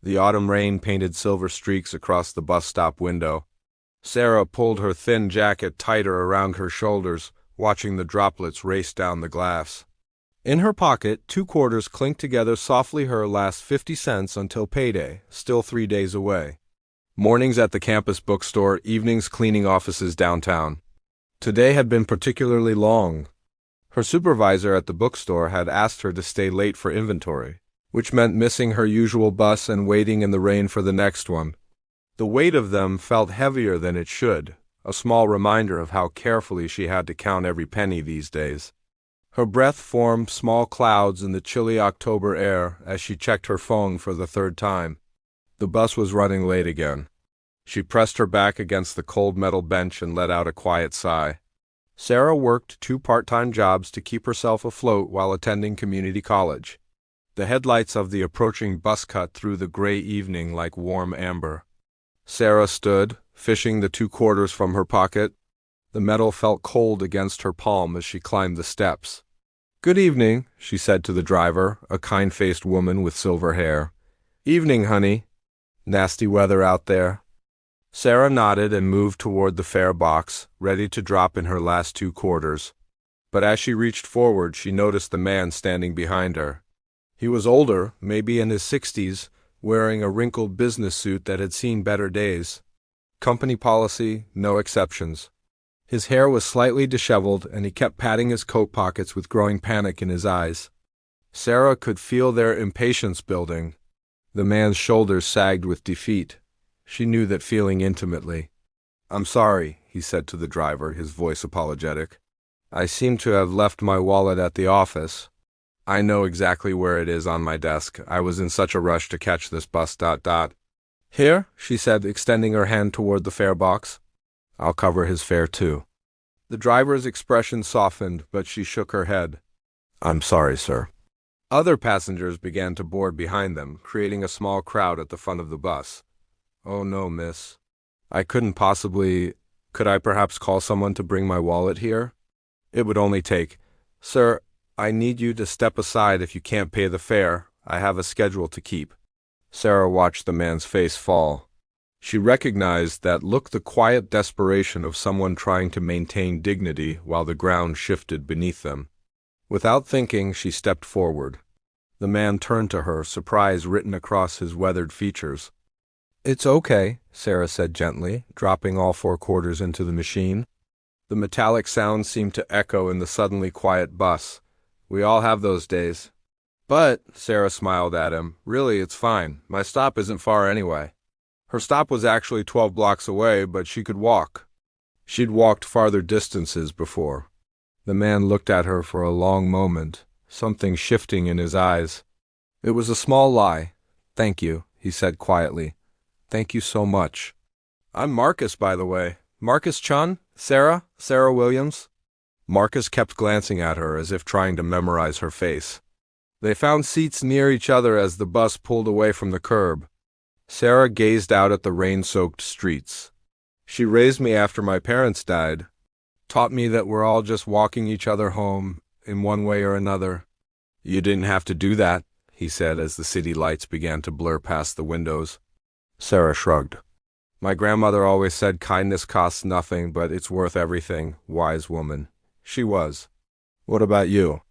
The autumn rain painted silver streaks across the bus stop window. Sarah pulled her thin jacket tighter around her shoulders, watching the droplets race down the glass. In her pocket, 2 quarters clinked together softly, her last 50 cents until payday, still 3 days away. Mornings at the campus bookstore, evenings cleaning offices downtown. Today had been particularly long. Her supervisor at the bookstore had asked her to stay late for inventory, which meant missing her usual bus and waiting in the rain for the next one. The weight of them felt heavier than it should, a small reminder of how carefully she had to count every penny these days. Her breath formed small clouds in the chilly October air as she checked her phone for the 3rd time. The bus was running late again. She pressed her back against the cold metal bench and let out a quiet sigh. Sarah worked 2 part-time jobs to keep herself afloat while attending community college. The headlights of the approaching bus cut through the gray evening like warm amber. Sarah stood, fishing the 2 quarters from her pocket. The metal felt cold against her palm as she climbed the steps. "Good evening," she said to the driver, a kind-faced woman with silver hair. "Evening, honey. Nasty weather out there." Sarah nodded and moved toward the fare box, ready to drop in her last 2 quarters. But as she reached forward, she noticed the man standing behind her. He was older, maybe in his 60s, wearing a wrinkled business suit that had seen better days. Company policy, no exceptions. His hair was slightly disheveled, and he kept patting his coat pockets with growing panic in his eyes. Sarah could feel their impatience building. The man's shoulders sagged with defeat. She knew that feeling intimately. "I'm sorry," he said to the driver, his voice apologetic. "I seem to have left my wallet at the office. I know exactly where it is on my desk. I was in such a rush to catch this bus. Here," she said, extending her hand toward the fare box. "I'll cover his fare too." The driver's expression softened, but she shook her head. "I'm sorry, sir." Other passengers began to board behind them, creating a small crowd at the front of the bus. "Oh no, miss. I couldn't possibly. Could I perhaps call someone to bring my wallet here? It would only take. Sir, I need you to step aside if you can't pay the fare. I have a schedule to keep." Sarah watched the man's face fall. She recognized that look, the quiet desperation of someone trying to maintain dignity while the ground shifted beneath them. Without thinking, she stepped forward. The man turned to her, surprise written across his weathered features. "It's okay," Sarah said gently, dropping all 4 quarters into the machine. The metallic sound seemed to echo in the suddenly quiet bus. "We all have those days." "But," Sarah smiled at him, "really, it's fine. My stop isn't far anyway." Her stop was actually 12 blocks away, but she could walk. She'd walked farther distances before. The man looked at her for a long moment, something shifting in his eyes. "It was a small lie. Thank you," he said quietly. "Thank you so much." "I'm Marcus, by the way. Marcus Chun? Sarah Williams?" Marcus kept glancing at her as if trying to memorize her face. They found seats near each other as the bus pulled away from the curb. Sarah gazed out at the rain-soaked streets. "She raised me after my parents died. Taught me that we're all just walking each other home, in one way or another." "You didn't have to do that," he said as the city lights began to blur past the windows. Sarah shrugged. "My grandmother always said kindness costs nothing, but it's worth everything. Wise woman." She was. "What about you?"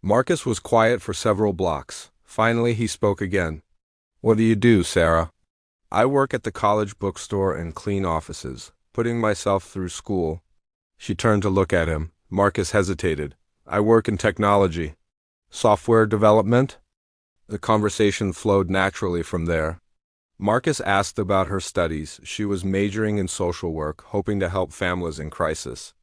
Marcus was quiet for several blocks. Finally, he spoke again. "What do you do, Sarah?" "I work at the college bookstore and clean offices, putting myself through school." She turned to look at him. Marcus hesitated. "I work in technology." "Software development?" The conversation flowed naturally from there. Marcus asked about her studies. She was majoring in social work, hoping to help families in crisis.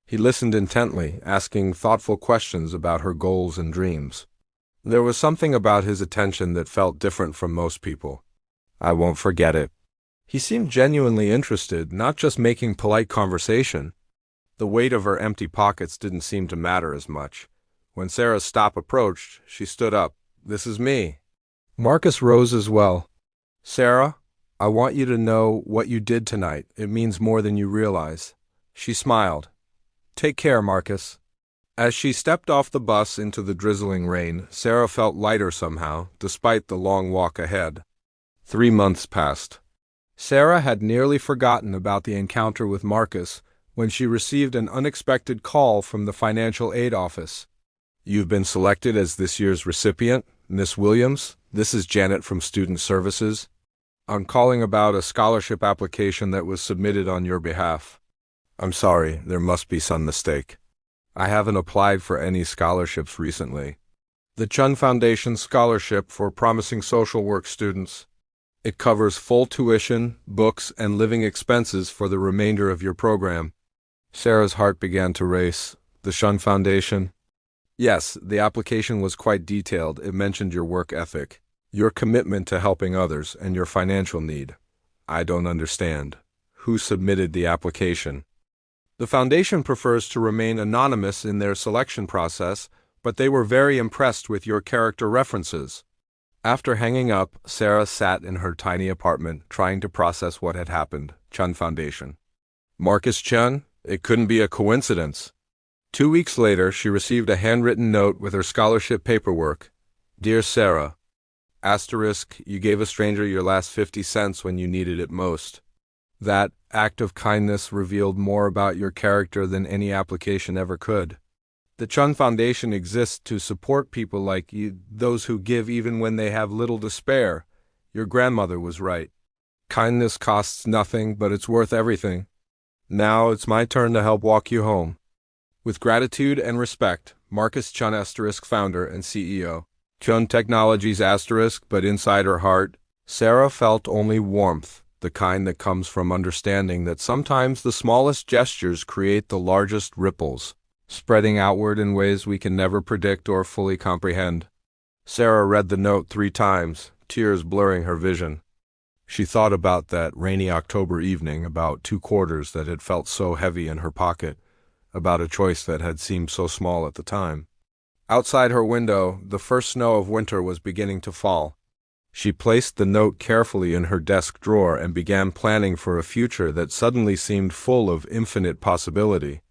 He listened intently, asking thoughtful questions about her goals and dreams. There was something about his attention that felt different from most people. "I won't forget it." He seemed genuinely interested, not just making polite conversation. The weight of her empty pockets didn't seem to matter as much. When Sarah's stop approached, she stood up. "This is me." Marcus rose as well. "Sarah, I want you to know what you did tonight. It means more than you realize." She smiled. "Take care, Marcus." As she stepped off the bus into the drizzling rain, Sarah felt lighter somehow, despite the long walk ahead. 3 months passed. Sarah had nearly forgotten about the encounter with Marcus when she received an unexpected call from the financial aid office. "You've been selected as this year's recipient, Miss Williams. This is Janet from Student Services. I'm calling about a scholarship application that was submitted on your behalf." "I'm sorry, there must be some mistake. I haven't applied for any scholarships recently." "The Chun Foundation Scholarship for Promising Social Work Students. It covers full tuition, books, and living expenses for the remainder of your program." Sarah's heart began to race. "The Chun Foundation?" "Yes, the application was quite detailed. It mentioned your work ethic, your commitment to helping others, and your financial need." "I don't understand. Who submitted the application?" "The foundation prefers to remain anonymous in their selection process, but they were very impressed with your character references." After hanging up, Sarah sat in her tiny apartment, trying to process what had happened. Chun Foundation. Marcus Chun? It couldn't be a coincidence. 2 weeks later, she received a handwritten note with her scholarship paperwork. "Dear Sarah, *, you gave a stranger your last 50 cents when you needed it most. That act of kindness revealed more about your character than any application ever could. The Chun Foundation exists to support people like you, those who give even when they have little to spare. Your grandmother was right. Kindness costs nothing, but it's worth everything. Now it's my turn to help walk you home. With gratitude and respect, Marcus Chun *, founder and CEO. Chun Technologies *, but inside her heart, Sarah felt only warmth, the kind that comes from understanding that sometimes the smallest gestures create the largest ripples, spreading outward in ways we can never predict or fully comprehend. Sarah read the note 3 times, tears blurring her vision. She thought about that rainy October evening, about 2 quarters that had felt so heavy in her pocket, about a choice that had seemed so small at the time. Outside her window, the first snow of winter was beginning to fall. She placed the note carefully in her desk drawer and began planning for a future that suddenly seemed full of infinite possibility.